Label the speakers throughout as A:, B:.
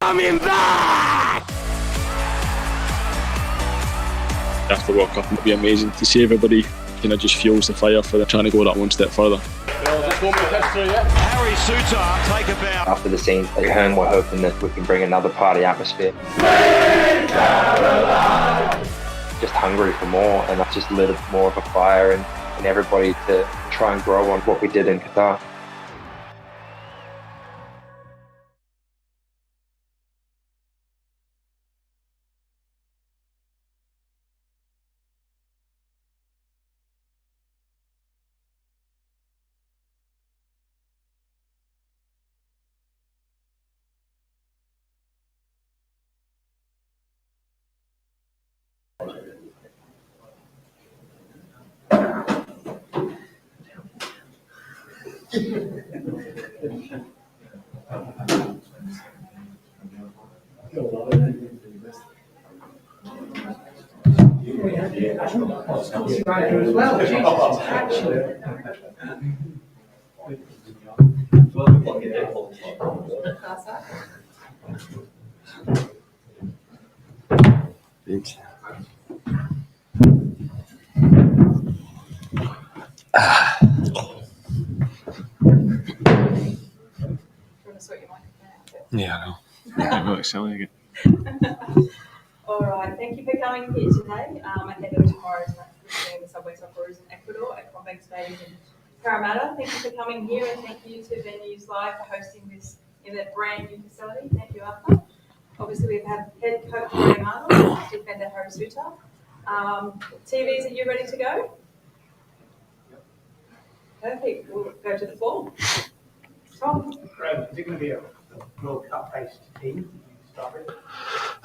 A: Coming back!
B: After the World Cup, it'll be amazing to see everybody kind of just fuels the fire for trying to go that one step further.
A: Harry Souttar take a bow.
C: After the scene at home, we're hoping that we can bring another party atmosphere. Just hungry for more, and that's just lit more of a fire in everybody to try and grow on what we did in Qatar.
B: Yeah, I know. I'm really silly again.
D: All right, thank you for coming here today ahead of tomorrow's match between the Subway Socceroos in Ecuador at Convex Stadium in Parramatta. Thank you for coming here, and thank you to Venues Live for hosting this in their brand new facility. Thank you, Arthur. Obviously, we've had head coach Arnold, defender Harry Souttar. TVs, are you ready to go? Perfect. We'll go to the floor. Tom.
E: Is it going to be a World Cup-based team?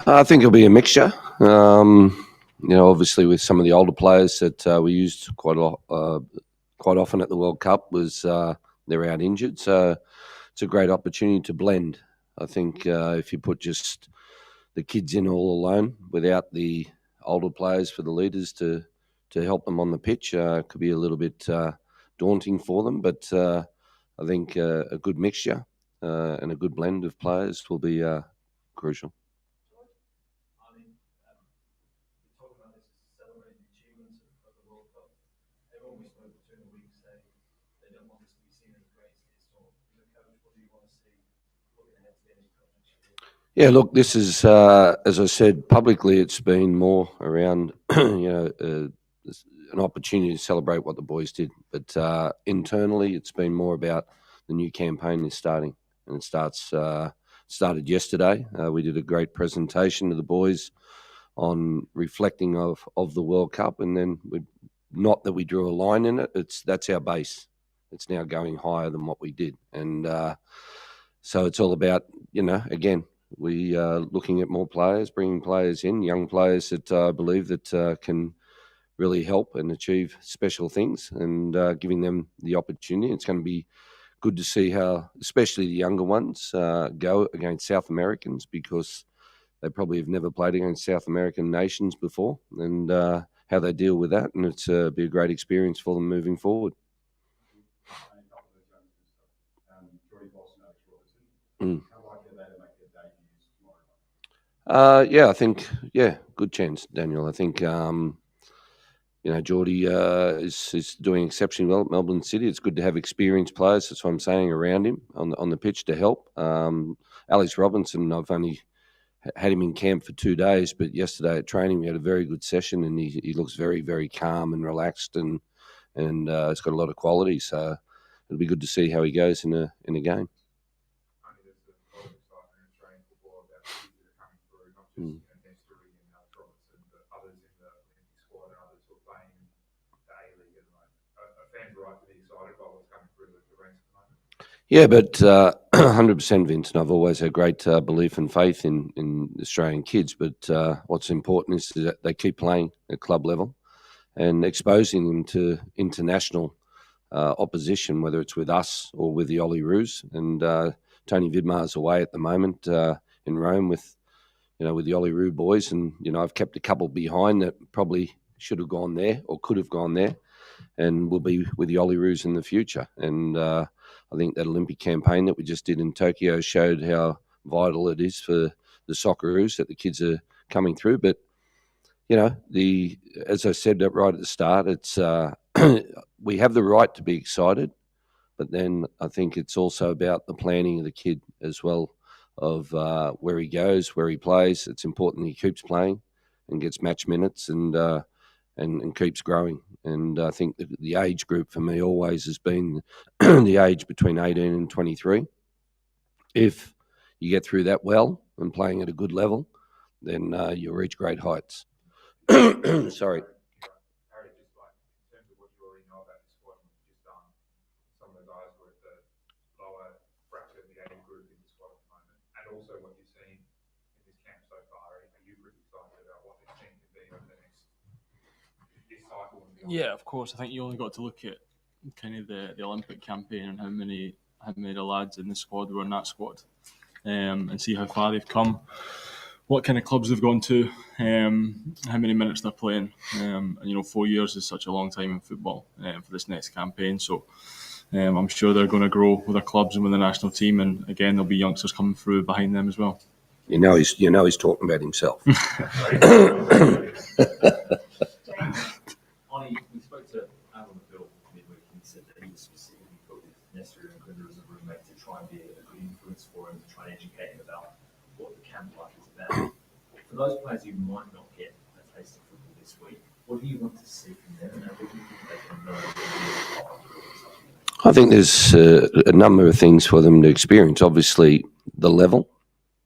F: I think it'll be a mixture. Obviously with some of the older players that we used quite often at the World Cup was they're out injured, so it's a great opportunity to blend. I think if you put just the kids in all alone without the older players for the leaders to help them on the pitch, it could be a little bit daunting for them. But I think a good mixture and a good blend of players will be crucial.
G: Talking about this, celebrating the achievements of the World Cup. Everyone we spoke to in the week say they don't want this to be seen as a great hit. So, as a coach, what do you want to see looking ahead to the end of the next year?
F: Yeah, look, this is, as I said, publicly, it's been more around, an opportunity to celebrate what the boys did. But internally, it's been more about the new campaign is starting, and it started yesterday. We did a great presentation to the boys on reflecting of the World Cup, and then not that we drew a line in it. That's our base. It's now going higher than what we did, and so it's all about again. We are looking at more players, bringing players in, young players that I believe that can really help and achieve special things, and giving them the opportunity. It's going to be good to see how, especially the younger ones, go against South Americans, because they probably have never played against South American nations before, and how they deal with that. And it's be a great experience for them moving forward. I think, good chance, Daniel. I think, Geordie is doing exceptionally well at Melbourne City. It's good to have experienced players, that's what I'm saying, around him on the pitch to help. Alex Robinson, I've only had him in camp for 2 days, but yesterday at training we had a very good session, and he looks very, very calm and relaxed, and he's got a lot of quality. So it'll be good to see how he goes in a game. Yeah, but 100%, Vincent. I've always had great belief and faith in Australian kids. But what's important is that they keep playing at club level and exposing them to international opposition, whether it's with us or with the Olyroos. And Tony Vidmar's away at the moment in Rome with the Olyroos boys, and I've kept a couple behind that probably should have gone there or could have gone there, and will be with the Olyroos in the future. And I think that Olympic campaign that we just did in Tokyo showed how vital it is for the Socceroos that the kids are coming through. But you know, as I said right at the start, it's we have the right to be excited, but then I think it's also about the planning of the kid as well, of where he goes, where he plays. It's important he keeps playing and gets match minutes and keeps growing. And I think the age group for me always has been the age between 18 and 23. If you get through that well and playing at a good level, then you'll reach great heights. Sorry.
H: Harry, just like in terms of what you already know about the squad and what you've just done, some of the guys were at the lower bracket of the age group in the squad at the moment, and also what you've seen in this camp so far. Are you pretty excited about what this team can be over the next this cycle and beyond?
I: Yeah, of course. I think you only got to look at kind of the Olympic campaign and how many of the lads in the squad were in that squad, and see how far they've come, what kind of clubs they've gone to, how many minutes they're playing. And 4 years is such a long time in football for this next campaign. So I'm sure they're going to grow with their clubs and with the national team. And again, there'll be youngsters coming through behind them as well.
F: You know he's talking about himself.
G: Ollie, we spoke to Arnold Bill midweek, and he said that he was specifically put with Nestor and Glinder as a roommate to try and be a good influence for him, to try and educate him about what the camp life is about. For those players who might not get a taste of football this week, what do you want to see from them, and what do you think they can learn?
F: I think there's a number of things for them to experience. Obviously, the level,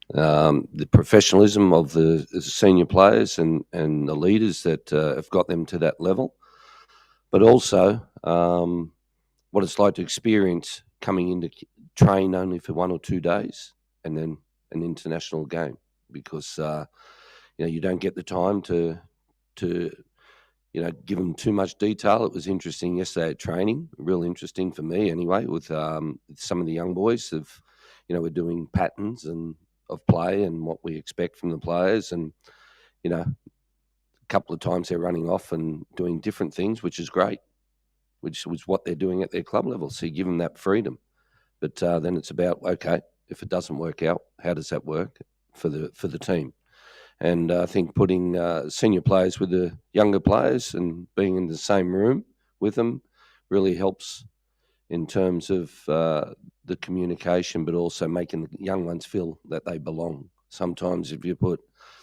F: the professionalism of the senior players and the leaders that have got them to that level, but also what it's like to experience coming into train only for 1 or 2 days and then an international game, because you don't get the time to give them too much detail. It was interesting yesterday at training, real interesting for me anyway, with some of the young boys we're doing patterns of play and what we expect from the players, and a couple of times they're running off and doing different things, which is great, which was what they're doing at their club level. So you give them that freedom, but then it's about, okay, if it doesn't work out, how does that work for the team? And I think putting senior players with the younger players and being in the same room with them really helps in terms of the communication, but also making the young ones feel that they belong. Sometimes if you put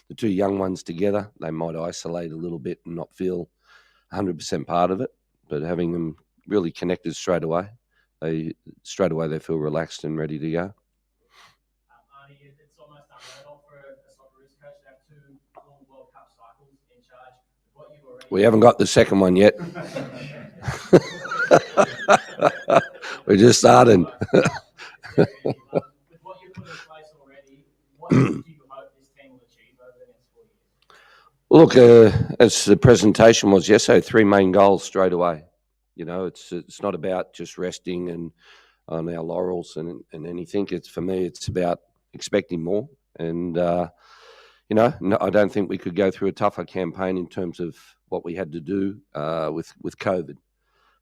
F: the two young ones together, they might isolate a little bit and not feel 100% part of it, but having them really connected straight away, they feel relaxed and ready to go.
J: Arnie, it's almost unheard of for a Socceroos coach to have 2 full World Cup cycles in charge. What you've already
F: We haven't got the second one yet. We're just starting.
J: with what you've put in place already, what do you hope this team will achieve over the next 4 years?
F: Look, as the presentation was yesterday, 3 main goals straight away. It's not about just resting and on our laurels and anything. For me, it's about expecting more. And no, I don't think we could go through a tougher campaign in terms of what we had to do with COVID.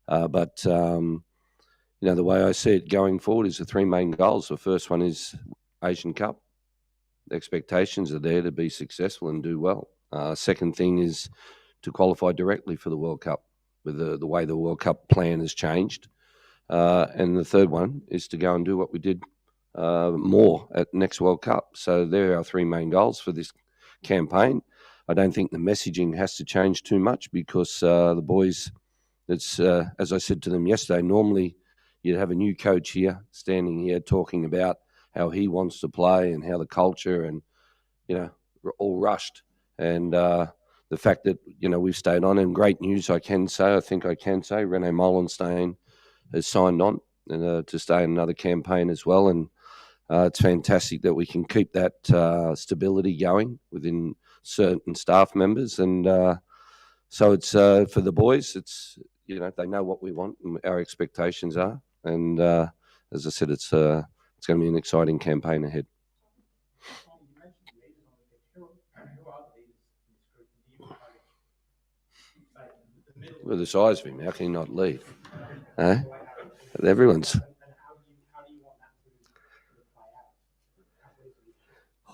F: But the way I see it going forward is the 3 main goals. The first one is Asian Cup. The expectations are there to be successful and do well. Second thing is to qualify directly for the World Cup, with the way the World Cup plan has changed. And the third one is to go and do what we did more at next World Cup. So there are our 3 main goals for this campaign. I don't think the messaging has to change too much, because the boys, it's as I said to them yesterday, normally you'd have a new coach here standing here talking about how he wants to play and how the culture and, we're all rushed. And the fact that, we've stayed on, and great news, I think I can say, Rene Molenstein has signed on to stay in another campaign as well. And it's fantastic that we can keep that stability going within certain staff members. And so it's for the boys, it's, they know what we want and our expectations are. And as I said, it's going to be an exciting campaign ahead.
E: You mentioned leaders on the pitch. Who are the leaders in this group? Do you the middle?
F: With the size of him, how can he not lead? Everyone's.
E: And how do you want that to play out?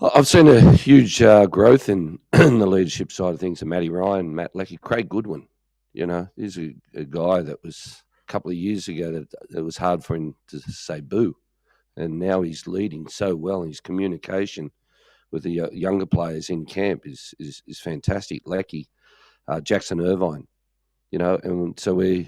F: I've seen a huge growth in the leadership side of things. And Matty Ryan, Matt Leckie, Craig Goodwin. You know, he's a guy that was a couple of years ago that it was hard for him to say boo. And now he's leading so well. His communication with the younger players in camp is fantastic. Leckie, Jackson Irvine, you know, and so the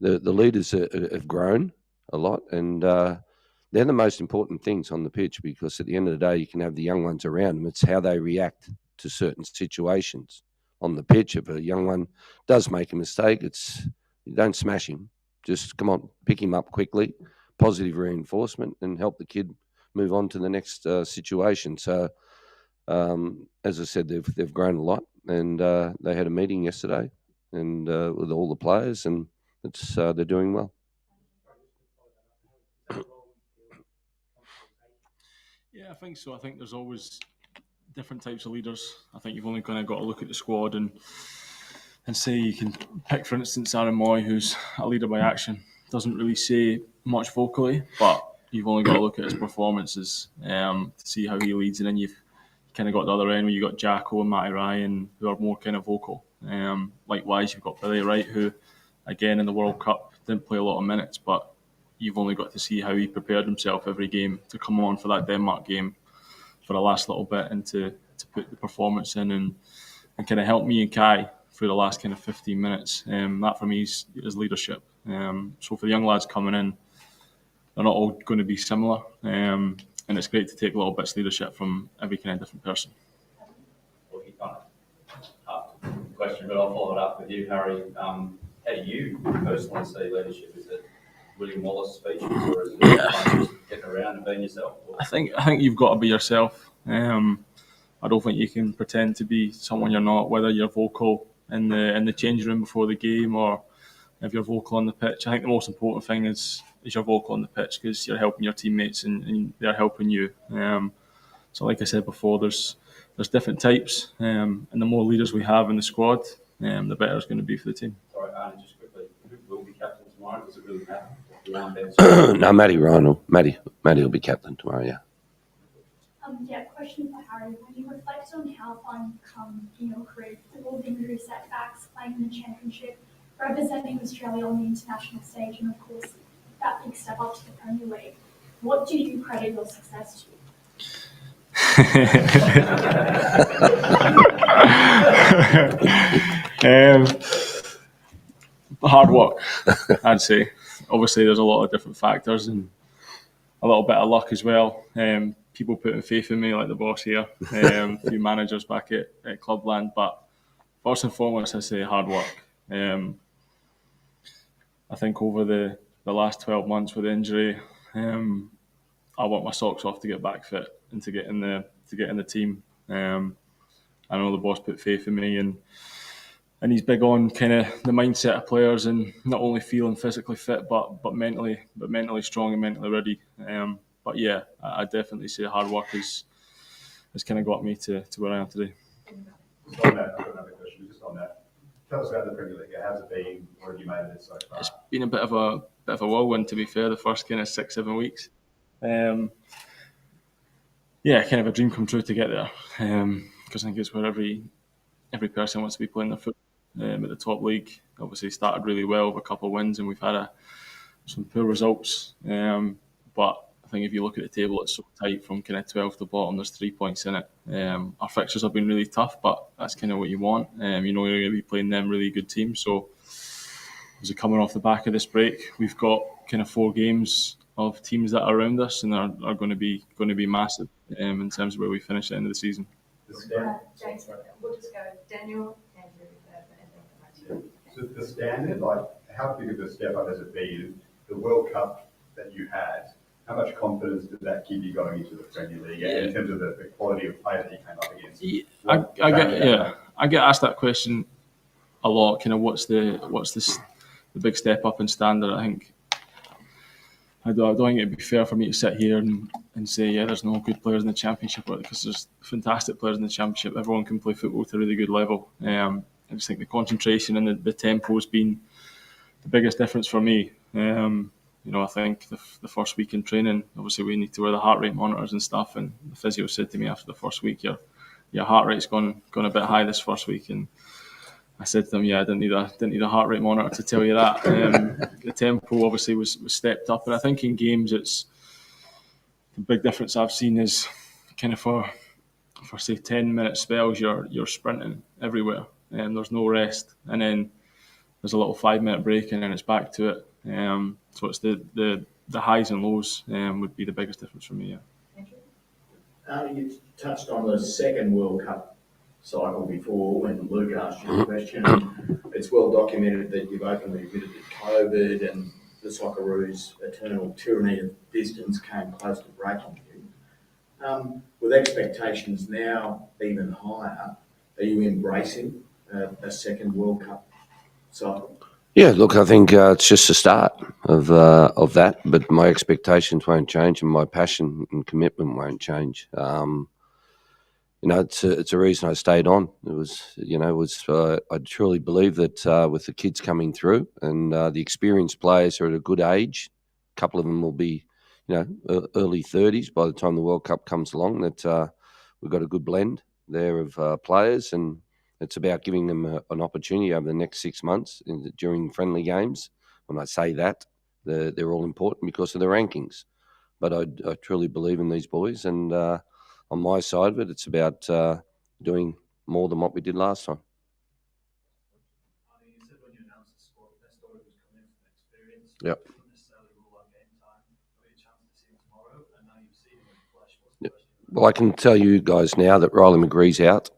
F: leaders have grown a lot, and they're the most important things on the pitch, because at the end of the day, you can have the young ones around them. It's how they react to certain situations on the pitch. If a young one does make a mistake, you don't smash him. Just come on, pick him up quickly, positive reinforcement, and help the kid move on to the next situation. So, as I said, they've grown a lot, and they had a meeting yesterday, and with all the players, and they're doing well.
I: Yeah, I think so. I think there's always different types of leaders. I think you've only kind of got to look at the squad and say you can pick, for instance, Aaron Moy, who's a leader by action. Doesn't really say much vocally, but you've only got to look at his performances to see how he leads. And then you've kind of got the other end where you've got Jacko and Matty Ryan, who are more kind of vocal. Likewise, you've got Billy Wright, who, again, in the World Cup, didn't play a lot of minutes, but you've only got to see how he prepared himself every game to come on for that Denmark game for the last little bit, and to put the performance in and kind of help me and Kai through the last kind of 15 minutes. That for me is leadership. So for the young lads coming in, they're not all going to be similar, and it's great to take little bits of leadership from every kind of different person.
K: Well, you kind of the question, but I'll follow it up with you, Harry. How do you personally see leadership? Is it William Wallace speeches, or is it just getting around and being yourself?
I: I think you've got to be yourself. I don't think you can pretend to be someone you're not, whether you're vocal in the changing room before the game or if you're vocal on the pitch. I think the most important thing is you're vocal on the pitch, because you're helping your teammates and they're helping you. So like I said before, there's different types, and the more leaders we have in the squad, the better it's going to be for the team.
K: Sorry, Arnold, just quickly, who will be captain tomorrow? Does it really matter?
F: No, Matty Ryan Matty will be captain tomorrow, yeah.
L: Question for Harry. When you reflect on how far you've come in your career, with all the injury setbacks, playing in the championship, representing Australia on the international stage, and of course that big step up to the Premier League, what do you credit your success
I: to? Hard work, I'd say. Obviously, there's a lot of different factors and a little bit of luck as well. People putting faith in me, like the boss here, a few managers back at Clubland. But first and foremost, I say hard work. I think over the last 12 months with the injury, I worked my socks off to get back fit and to get in the team. I know the boss put faith in me, and he's big on kind of the mindset of players and not only feeling physically fit, but mentally strong and mentally ready. But yeah, I definitely say hard work has kind of got me to where I am today.
M: Just on that, I've got another question. Just on that, tell us about the Premier League. How's it been? What have you made of it so far?
I: It's been a bit of a whirlwind, to be fair. The first kind of 6-7 weeks. Kind of a dream come true to get there. Because I think it's where every person wants to be playing their football. At the top league, obviously started really well with a couple of wins, and we've had some poor results. But I think if you look at the table, it's so tight from kind of 12th to bottom. There's 3 points in it. Our fixtures have been really tough, but that's kind of what you want. You know, you're going to be playing them really good teams. So as we're coming off the back of this break, we've got kind of 4 games of teams that are around us and are going to be massive in terms of where we finish at the end of the season.
D: James, we'll just go Daniel, Andrew, and then
M: So the standard, like how big of a step up has it been? The World Cup that you had, how much confidence did that give you going into the Premier League in terms of the quality of play that you came up against?
I: I get asked that question a lot. Kind of what's the big step up in standard? I don't think it'd be fair for me to sit here and say, there's no good players in the Championship, because there's fantastic players in the Championship. Everyone can play football to a really good level. I just think the concentration and the tempo has been the biggest difference for me. I think the first week in training, obviously we need to wear the heart rate monitors and stuff. And the physio said to me after the first week, your heart rate's gone a bit high this first week. And I said to them, I didn't need a heart rate monitor to tell you that. The tempo obviously was stepped up, and I think in games it's the big difference I've seen is kind of for say 10-minute spells you're sprinting everywhere and there's no rest, and then there's a little 5-minute break and then it's back to it. So it's the highs and lows would be the biggest difference for me. Yeah.
J: You touched on the second World Cup cycle before when Luke asked you the question. It's well documented that you've openly admitted that COVID and the Socceroos' eternal tyranny of distance came close to breaking you. With expectations now even higher, are you embracing a second World Cup cycle?
F: Yeah, look, I think it's just the start of that, but my expectations won't change and my passion and commitment won't change. It's a reason I stayed on. I truly believe that with the kids coming through and the experienced players are at a good age, a couple of them will be, early 30s by the time the World Cup comes along, that we've got a good blend there of players, and it's about giving them an opportunity over the next 6 months during friendly games. When I say that, they're all important because of the rankings. But I truly believe in these boys, and on my side of it, it's about doing more than what we did last time.
G: You said when you announced the squad, best story was coming in from experience.
F: Yep.
G: Not necessarily rule out game time. Got a chance to see him tomorrow, and now you've seen him in the flesh.
F: Yep. Well, I can tell you guys now that Riley McGree's out.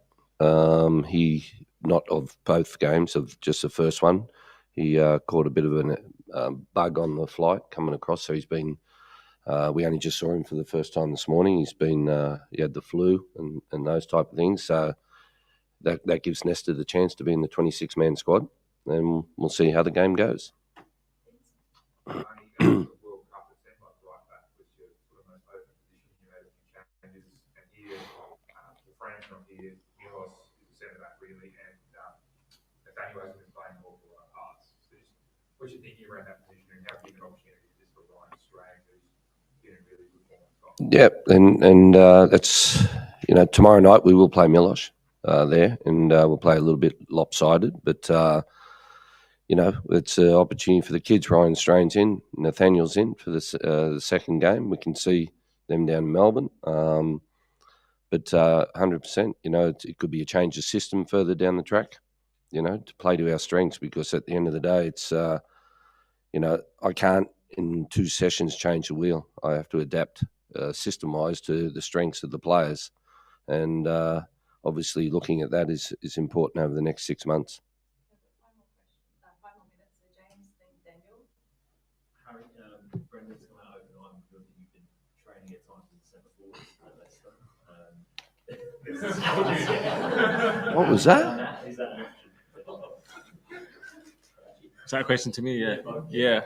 F: He, not of both games, of just the first one. He caught a bit of a bug on the flight coming across, so he's been. We only just saw him for the first time this morning. He's been, he had the flu and those type of things. So that gives Nesta the chance to be in the 26-man squad, and we'll see how the game goes.
H: What's your thinking around that position and how big an opportunity is this for Ryan Strang, who's been in really good form?
F: Yep, and that's, tomorrow night we will play Miloš there, and we'll play a little bit lopsided, but, it's an opportunity for the kids. Ryan Strang's in, Nathaniel's in for the second game. We can see them down in Melbourne. But 100%, it could be a change of system further down the track, to play to our strengths, because at the end of the day, it's, I can't in 2 sessions change the wheel. I have to adapt system-wise to the strengths of the players. And obviously looking at that is important over the next 6 months.
D: Final minutes, so James, then Daniel.
G: Harry, Brendan's come out overnight and revealed that you've been training at times in December 4th.
F: What was that?
G: Is that an option?
I: Is that a question to me? Yeah.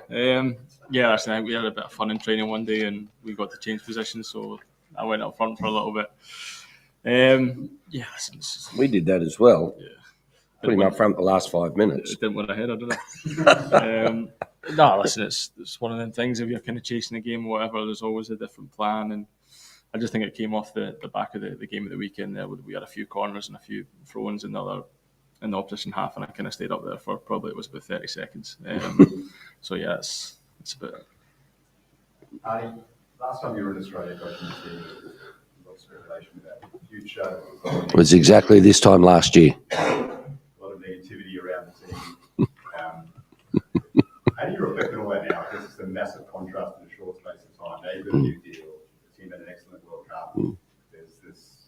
I: Last night we had a bit of fun in training one day and we got to change positions, so I went up front for a little bit.
F: We did that as well.
I: Yeah.
F: Put him up front the last 5 minutes.
I: It didn't win ahead, did it? No, listen, it's one of them things. If you're kind of chasing a game or whatever, there's always a different plan. And I just think it came off the back of the game of the weekend there. We had a few corners and a few throw-ins in the opposition half, and I kind of stayed up there for probably, it was about 30 seconds. So yeah, it's a bit.
M: Last time you were in Australia coaching the team, there was a lot of speculation about the future.
F: It was exactly this time last year.
M: A lot of negativity around the team. How do you reflect on all that now? I guess it's a massive contrast in a short space of time. Now you've got a new deal. The team had an excellent World Cup. There's this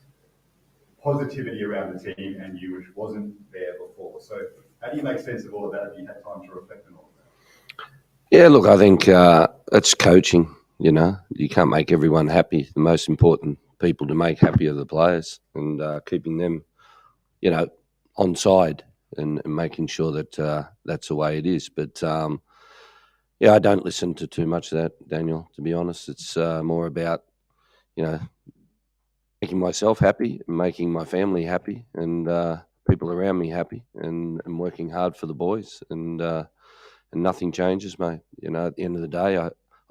M: positivity around the team and you, which wasn't there before. So how do you make sense of all of that? Have you had time to reflect on all of that?
F: Yeah, look, I think it's coaching. You can't make everyone happy. The most important people to make happy are the players, and keeping them, on side and making sure that that's the way it is. But I don't listen to too much of that, Daniel, to be honest. It's more about, making myself happy, making my family happy, and people around me happy, and working hard for the boys. And nothing changes, mate. At the end of the day,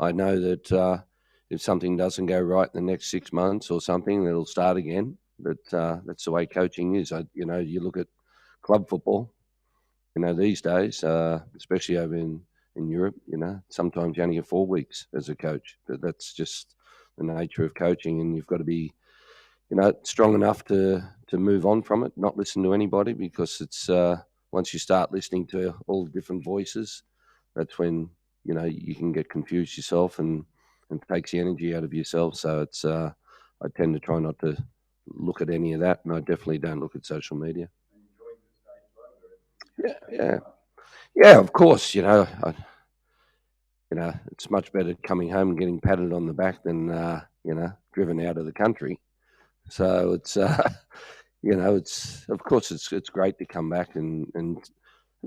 F: I know that if something doesn't go right in the next 6 months or something, it'll start again. But that's the way coaching is. You look at club football, these days, especially over in Europe, sometimes you only get 4 weeks as a coach. But that's just the nature of coaching, and you've got to be, strong enough to move on from it, not listen to anybody, because it's once you start listening to all the different voices, that's when you can get confused yourself and takes the energy out of yourself. So it's I tend to try not to look at any of that, and I definitely don't look at social media. Yeah. Of course, it's much better coming home and getting patted on the back than driven out of the country. So it's it's of course it's great to come back and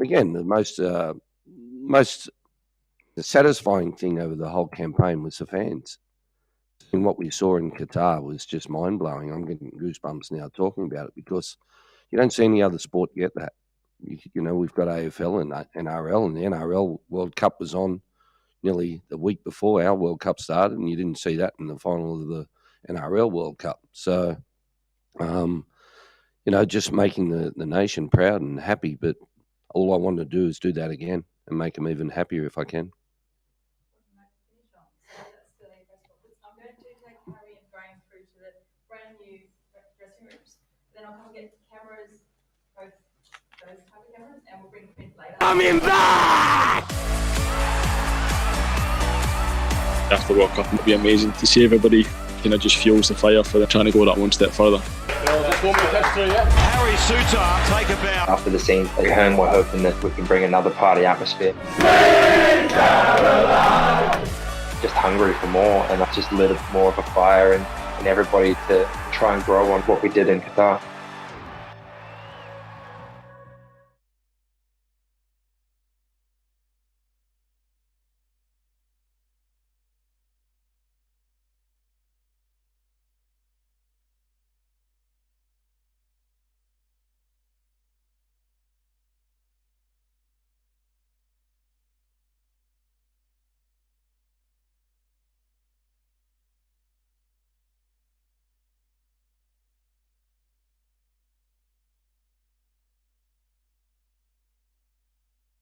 F: again the most satisfying thing over the whole campaign was the fans. And what we saw in Qatar was just mind blowing. I'm getting goosebumps now talking about it, because you don't see any other sport get that. We've got AFL and NRL, and the NRL World Cup was on nearly the week before our World Cup started, and you didn't see that in the final of the NRL World Cup. So, just making the nation proud and happy. But all I want to do is do that again and make them even happier if I can.
D: I'm going to take Harry and going through to the brand new dressing rooms. Then I'll come get cameras, both those type of cameras, and we'll bring them in later.
A: Coming back!
B: After the World Cup, it'll be amazing to see everybody just fuels the fire for trying to go that one step further.
A: Harry Souttar, take a bow.
C: After the scenes at home, we're hoping that we can bring another party atmosphere. Just hungry for more, and that just lit more of a fire in everybody to try and grow on what we did in Qatar.